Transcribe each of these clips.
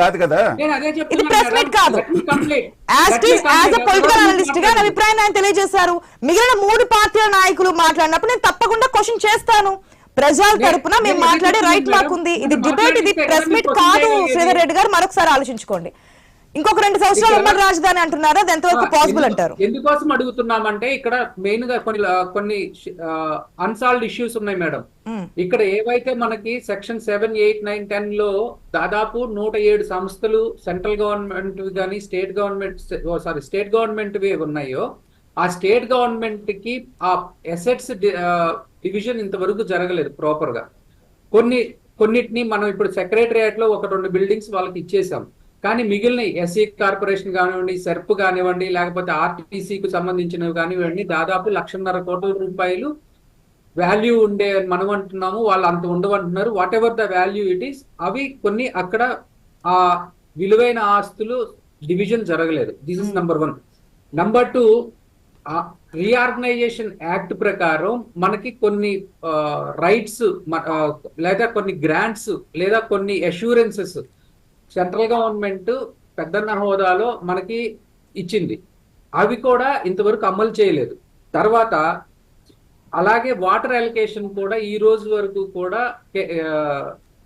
కాదు కదా. ఇది ప్రెస్ మీట్ కాదు. పొలిటికల్ అనలిస్ట్ గా అభిప్రాయాన్ని ఆయన తెలియజేశారు. మిగిలిన 3 పార్టీల నాయకులు మాట్లాడినప్పుడు నేను తప్పకుండా క్వశ్చన్ చేస్తాను. ప్రజల తరపున మేము మాట్లాడే రైట్ మాకుంది. ఇది డిబేట్, ఇది ప్రెస్ మీట్ కాదు. శ్రీధర్ రెడ్డి గారు మరొకసారి ఆలోచించుకోండి. ఇంకొక 2 సంవత్సరాలు ఉమ్మడి రాజధాని అంటున్నారా? అది ఎంతవరకు పాసిబుల్ అంటారు? ఎందుకోసం అడుగుతున్నామంటే ఇక్కడ మెయిన్ గా కొన్ని అన్సాల్వ్డ్ ఇష్యూస్ ఉన్నాయి మేడం. ఇక్కడ ఏవైతే మనకి సెక్షన్ 7, 8, 9, 10 లో దాదాపు 107 సంస్థలు సెంట్రల్ గవర్నమెంట్ కానీ స్టేట్ గవర్నమెంట్ ఉన్నాయో, ఆ స్టేట్ గవర్నమెంట్ కి ఆ అసెట్స్ డివిజన్ ఇంతవరకు జరగలేదు ప్రాపర్ గా. కొన్నిటిని మనం ఇప్పుడు సెక్రటరియట్ లో 1-2 బిల్డింగ్స్ వాళ్ళకి ఇచ్చేసాం. కానీ మిగిలిన ఎస్సీ కార్పొరేషన్ కానివ్వండి, సెర్ప్ కానివ్వండి, లేకపోతే ఆర్టీసీకి సంబంధించినవి కానివ్వండి, దాదాపు 1,50,000 కోట్ల రూపాయలు వాల్యూ ఉండే మనం అంటున్నాము, వాళ్ళు అంత ఉండవంటున్నారు. Whatever the value it is, అవి కొన్ని అక్కడ ఆ విలువైన ఆస్తులు డివిజన్ జరగలేదు. This is number 1. Number 2, reorganisation act ప్రకారం మనకి కొన్ని రైట్స్ లేదా కొన్ని గ్రాంట్స్ లేదా కొన్ని అష్యూరెన్సెస్ సెంట్రల్ గవర్నమెంట్ పెద్దన్న హోదాలో మనకి ఇచ్చింది. అవి కూడా ఇంతవరకు అమలు చేయలేదు. తర్వాత అలాగే వాటర్ అలొకేషన్ కూడా ఈ రోజు వరకు కూడా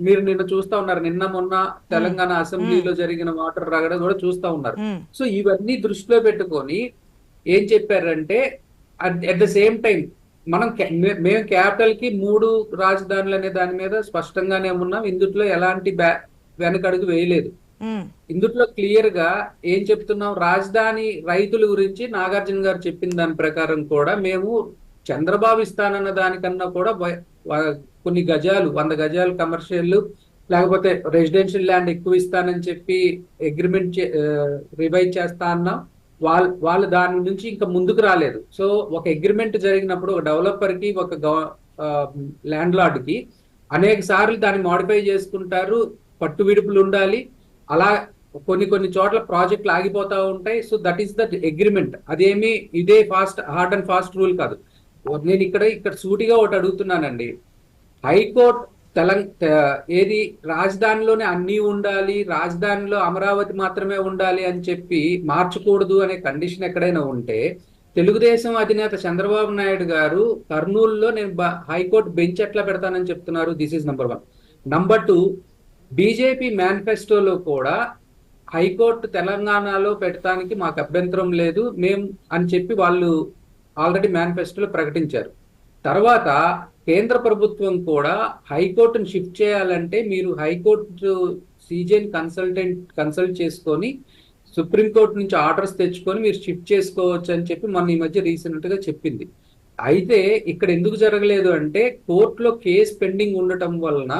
మీరు నిన్న చూస్తా ఉన్నారు, నిన్న మొన్న తెలంగాణ అసెంబ్లీలో జరిగిన వాటర్ రగడ కూడా చూస్తా ఉన్నారు. సో ఇవన్నీ దృష్టిలో పెట్టుకొని ఏం చెప్పారంటే అట్ ద సేమ్ టైం మేము క్యాపిటల్ కి 3 రాజధానులు అనే దాని మీద స్పష్టంగానే ఉన్నాం. ఇందులో ఎలాంటి వెనకడుగు వేయలేదు. ఇందులో క్లియర్ గా ఏం చెప్తున్నాం, రాజధాని రైతుల గురించి నాగార్జున గారు చెప్పిన దాని ప్రకారం కూడా మేము చంద్రబాబు ఇస్తానన్న దానికన్నా కూడా కొన్ని గజాలు, 100 గజాలు కమర్షియల్ లేకపోతే రెసిడెన్షియల్ ల్యాండ్ ఎక్కువ ఇస్తానని చెప్పి అగ్రిమెంట్ రివైజ్ చేస్తా అన్నాం. వాళ్ళు దాని నుంచి ఇంకా ముందుకు రాలేదు. సో ఒక అగ్రిమెంట్ జరిగినప్పుడు ఒక డెవలపర్ కి ఒక ల్యాండ్ లార్డ్ కి అనేక సార్లు దాన్ని మాడిఫై చేసుకుంటారు, పట్టు విడుపులు ఉండాలి. అలా కొన్ని చోట్ల ప్రాజెక్టులు ఆగిపోతా ఉంటాయి. So that is the agreement. అదేమి ఇదే హార్డ్ అండ్ ఫాస్ట్ రూల్ కాదు. నేను ఇక్కడ సూటిగా ఒకటి అడుగుతున్నానండి. హైకోర్టు ఏది రాజధానిలోనే అన్నీ ఉండాలి, రాజధానిలో అమరావతి మాత్రమే ఉండాలి అని చెప్పి మార్చకూడదు అనే కండిషన్ ఎక్కడైనా ఉంటే, తెలుగుదేశం అధినేత చంద్రబాబు నాయుడు గారు కర్నూలులో నేను హైకోర్టు బెంచ్ ఎట్లా పెడతానని చెప్తున్నారు. This is number 1. Number 2, BJP మేనిఫెస్టోలో కూడా హైకోర్టు తెలంగాణలో పెట్టడానికి మాకు అభ్యంతరం లేదు మేము అని చెప్పి వాళ్ళు ఆల్రెడీ మేనిఫెస్టోలో ప్రకటించారు. తర్వాత కేంద్ర ప్రభుత్వం కూడా హైకోర్టును షిఫ్ట్ చేయాలంటే మీరు హైకోర్టు సీజేని కన్సల్ట్ చేసుకొని సుప్రీంకోర్టు నుంచి ఆర్డర్స్ తెచ్చుకొని మీరు షిఫ్ట్ చేసుకోవచ్చు అని చెప్పి మన ఈ మధ్య రీసెంట్ గా చెప్పింది. అయితే ఇక్కడ ఎందుకు జరగలేదు అంటే కోర్టులో కేసు పెండింగ్ ఉండటం వలన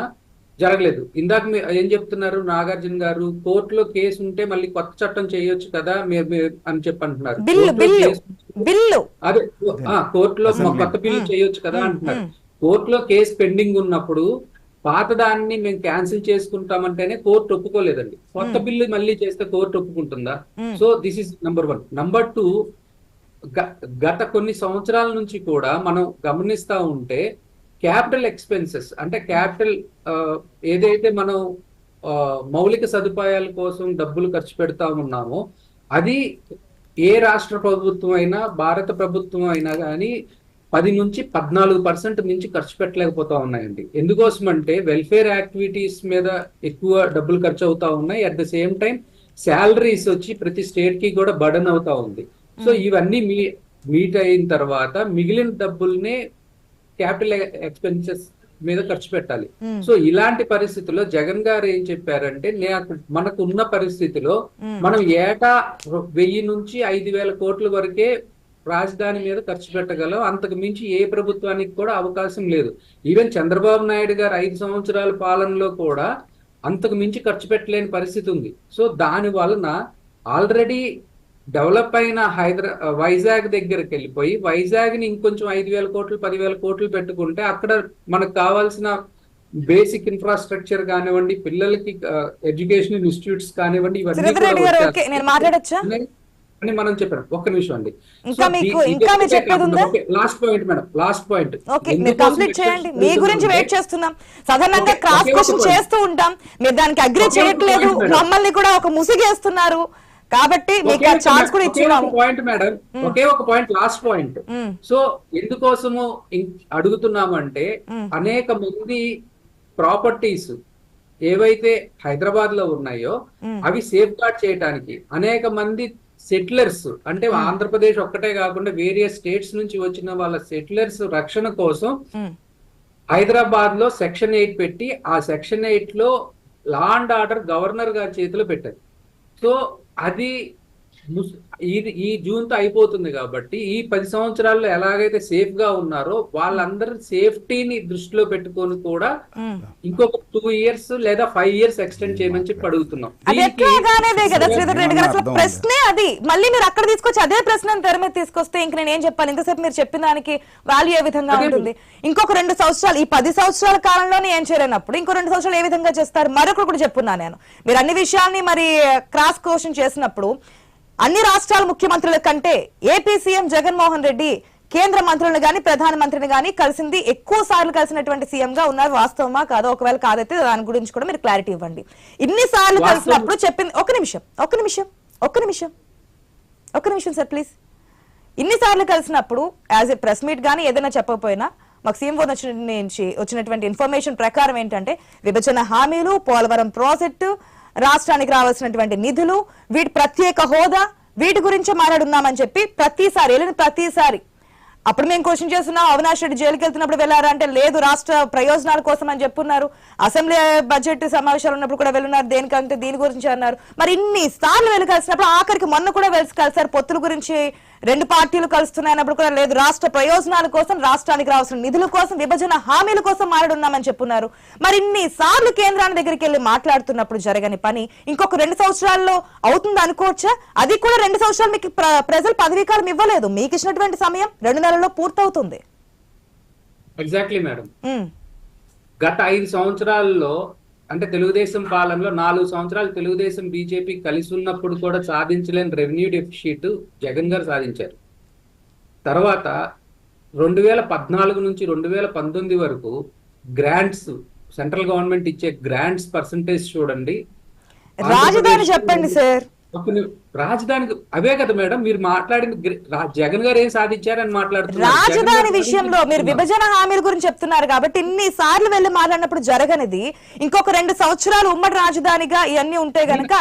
జరగలేదు. ఇందాక మీరు ఏం చెప్తున్నారు నాగార్జున గారు, కోర్టులో కేసు ఉంటే మళ్ళీ కొత్త చట్టం చేయొచ్చు కదా అని చెప్పి అంటున్నారు. అదే కోర్టులో కొత్త బిల్లు చేయొచ్చు కదా అంటున్నారు. కోర్టులో కేసు పెండింగ్ ఉన్నప్పుడు పాత దాన్ని మేము క్యాన్సిల్ చేసుకుంటామంటేనే కోర్టు ఒప్పుకోలేదండి. కొత్త బిల్లు మళ్ళీ చేస్తే కోర్టు ఒప్పుకుంటుందా? So this is number 1. Number 2, గత కొన్ని సంవత్సరాల నుంచి కూడా మనం గమనిస్తా ఉంటే క్యాపిటల్ ఎక్స్పెన్సెస్ అంటే క్యాపిటల్ ఏదైతే మనం మౌలిక సదుపాయాల కోసం డబ్బులు ఖర్చు పెడతా ఉన్నామో అది ఏ రాష్ట్ర ప్రభుత్వం అయినా భారత ప్రభుత్వం అయినా కానీ 10 నుంచి 14% మించి ఖర్చు పెట్టలేకపోతా ఉన్నాయండి. ఎందుకోసం అంటే వెల్ఫేర్ యాక్టివిటీస్ మీద ఎక్కువ డబ్బులు ఖర్చు అవుతా ఉన్నాయి. At the same time salaries వచ్చి ప్రతి స్టేట్ కి కూడా బర్డన్ అవుతా ఉంది. సో ఇవన్నీ మీట్ అయిన తర్వాత మిగిలిన డబ్బుల్ని క్యాపిటల్ ఎక్స్పెన్సెస్ మీద ఖర్చు పెట్టాలి. సో ఇలాంటి పరిస్థితుల్లో జగన్ గారు ఏం చెప్పారంటే మనకు ఉన్న పరిస్థితిలో మనం ఏటా 1000 నుంచి 5,000 కోట్ల వరకే రాజధాని మీద ఖర్చు పెట్టగలం. అంతకు మించి ఏ ప్రభుత్వానికి కూడా అవకాశం లేదు. ఈవెన్ చంద్రబాబు నాయుడు గారు 5 సంవత్సరాల పాలనలో కూడా అంతకు మించి ఖర్చు పెట్టలేని పరిస్థితి ఉంది. సో దాని వలన ఆల్రెడీ డెవలప్ అయిన వైజాగ్ దగ్గరికి వెళ్ళిపోయి వైజాగ్ ని ఇంకొంచెం 5,000 కోట్లు 10,000 కోట్లు పెట్టుకుంటే అక్కడ మనకు కావాల్సిన బేసిక్ ఇన్ఫ్రాస్ట్రక్చర్ కానివ్వండి, పిల్లలకి ఎడ్యుకేషన్ ఇన్స్టిట్యూట్స్ కానివ్వండి, ఇవన్నీ అని మనం చెప్పాం. ఒక్క నిమిషం అండి. ఇంకా మీరు చెప్పేది ఉందా? Last point madam, last point. Okay, మీరు కంప్లీట్ చేయండి. మీ గురించి వెయిట్ చేస్తున్నాం. సాధారణంగా క్రాస్ క్వశ్చన్ చేస్తూ ఉంటాం, మీరు దానికి అగ్రి చేయట్లేదు, మమ్మల్ని కూడా ఒక ముసిగేస్తున్నారు. కాబట్టి మీకు ఆ ఛాన్స్ కూడా ఇచ్చున్నాము. పాయింట్ మేడం, ఒకే ఒక పాయింట్, లాస్ట్ పాయింట్. సో ఎందుకోసము అడుగుతున్నాము అంటే, అనేక మంది ప్రాపర్టీస్ ఏవైతే హైదరాబాద్ లో ఉన్నాయో అవి సేఫ్ గార్డ్ చేయడానికి అనేక మంది సెటిలర్స్, అంటే ఆంధ్రప్రదేశ్ ఒక్కటే కాకుండా వేరియస్ స్టేట్స్ నుంచి వచ్చిన వాళ్ళ సెటిలర్స్ రక్షణ కోసం హైదరాబాద్ లో సెక్షన్ 8 పెట్టి, ఆ సెక్షన్ 8 లో లా అండ్ ఆర్డర్ గవర్నర్ గారి చేతిలో పెట్టారు. సో అది ఈ జూన్ తో అయిపోతుంది కాబట్టి ఈ 10 సంవత్సరాల్లో ఎలాగైతే సేఫ్ గా ఉన్నారో వాళ్ళందరూ సేఫ్టీని దృష్టిలో పెట్టుకొని కూడా ఇంకొక 2 years లేదా 5 years ఎక్స్టెండ్ చేయమని చెప్పి అడుగుతున్నాం. ప్రశ్నే అది. మళ్ళీ మీరు అక్కడ తీసుకొచ్చి అదే ప్రశ్న తెర మీద తీసుకొస్తే ఇంక నేను ఏం చెప్పాలి? ఇంతసేపు మీరు చెప్పిన దానికి వాల్యూ ఏ విధంగా ఉంటుంది? ఇంకొక 2 సంవత్సరాలు, ఈ 10 సంవత్సరాల కాలంలోనే ఏం చేయలేనప్పుడు ఇంకో 2 సంవత్సరాలు ఏ విధంగా చేస్తారు? మరొకరు కూడా చెప్పున్నా నేను, మీరు అన్ని విషయాల్ని మరి క్రాస్ క్వశ్చన్ చేసినప్పుడు అన్ని రాష్ట్రాల ముఖ్యమంత్రుల కంటే ఏపీ సీఎం జగన్మోహన్ రెడ్డి కేంద్ర మంత్రులను గాని ప్రధానమంత్రిని గాని కలిసింది ఎక్కువ సార్లు కలిసినటువంటి సీఎం గా ఉన్నారు. వాస్తవమా కాదో? ఒకవేళ కాదైతే దాని గురించి కూడా మీరు క్లారిటీ ఇవ్వండి. ఇన్ని సార్లు కలిసినప్పుడు చెప్పింది, ఒక్క నిమిషం సార్ ప్లీజ్. ఇన్ని సార్లు కలిసినప్పుడు యాజ్ ఏ ప్రెస్ మీట్ గానీ ఏదైనా చెప్పకపోయినా మాకు సీఎం నుంచి వచ్చినటువంటి ఇన్ఫర్మేషన్ ప్రకారం ఏంటంటే, విభజన హామీలు, పోలవరం ప్రాజెక్టు, రాష్ట్రానికి రావాల్సినటువంటి నిధులు, వీటి ప్రత్యేక హోదా, వీటి గురించి మాట్లాడున్నామని చెప్పి ప్రతిసారి అప్పుడు మేము క్వశ్చన్ చేస్తున్నాం, అవినాష్ రెడ్డి జైలుకి వెళ్తున్నప్పుడు వెళ్ళారా అంటే లేదు, రాష్ట్ర ప్రయోజనాల కోసం అని చెప్పున్నారు. అసెంబ్లీ బడ్జెట్ సమావేశాలు ఉన్నప్పుడు కూడా వెళ్ళున్నారు, దేనికంటే దీని గురించి అన్నారు. మరి ఇన్ని సార్లు వెళ్ళి కలిసినప్పుడు ఆఖరికి మొన్న కూడా కలిసారు, పొత్తుల గురించి 2 పార్టీలు కలుస్తున్నాయన్నప్పుడు కూడా లేదు, రాష్ట్ర ప్రయోజనాల కోసం, రాష్ట్రానికి రావాల్సిన నిధుల కోసం, విభజన హామీల కోసం మాట్లాడున్నామని చెప్పున్నారు. మరి ఇన్ని సార్లు కేంద్రాన్ని దగ్గరికి వెళ్ళి మాట్లాడుతున్నప్పుడు జరగని పని ఇంకొక 2 సంవత్సరాల్లో అవుతుంది అనుకోవచ్చా? అది కూడా 2 సంవత్సరాలు మీకు ప్రజలు పదవీకాలం ఇవ్వలేదు, మీకు ఇచ్చినటువంటి సమయం 2 నెలల్లో పూర్తవుతుంది. Exactly madam. గత 5 సంవత్సరాల్లో అంటే తెలుగుదేశం పాలనలో 4 సంవత్సరాలు తెలుగుదేశం బీజేపీ కలిసి ఉన్నప్పుడు కూడా సాధించలేని రెవెన్యూ డెఫిసిట్ జగన్ గారు సాధించారు. తర్వాత 2014 నుంచి 2019 వరకు గ్రాంట్స్, సెంట్రల్ గవర్నమెంట్ ఇచ్చే గ్రాంట్స్ పర్సంటేజ్ చూడండి. రాజధాని చెప్పండి సార్. రాజధానికి అవే కదా మేడం మీరు మాట్లాడింది. జగన్ గారు ఏం సాధించారని మాట్లాడుతున్నారు. రాజధాని విషయంలో మీరు విభజన హామీల గురించి చెప్తున్నారు కాబట్టి ఇన్ని సార్లు వెళ్ళి మాట్లాడినప్పుడు జరగనిది ఇంకొక 2 సంవత్సరాలు ఉమ్మడి రాజధానిగా ఇవన్నీ ఉంటే గనక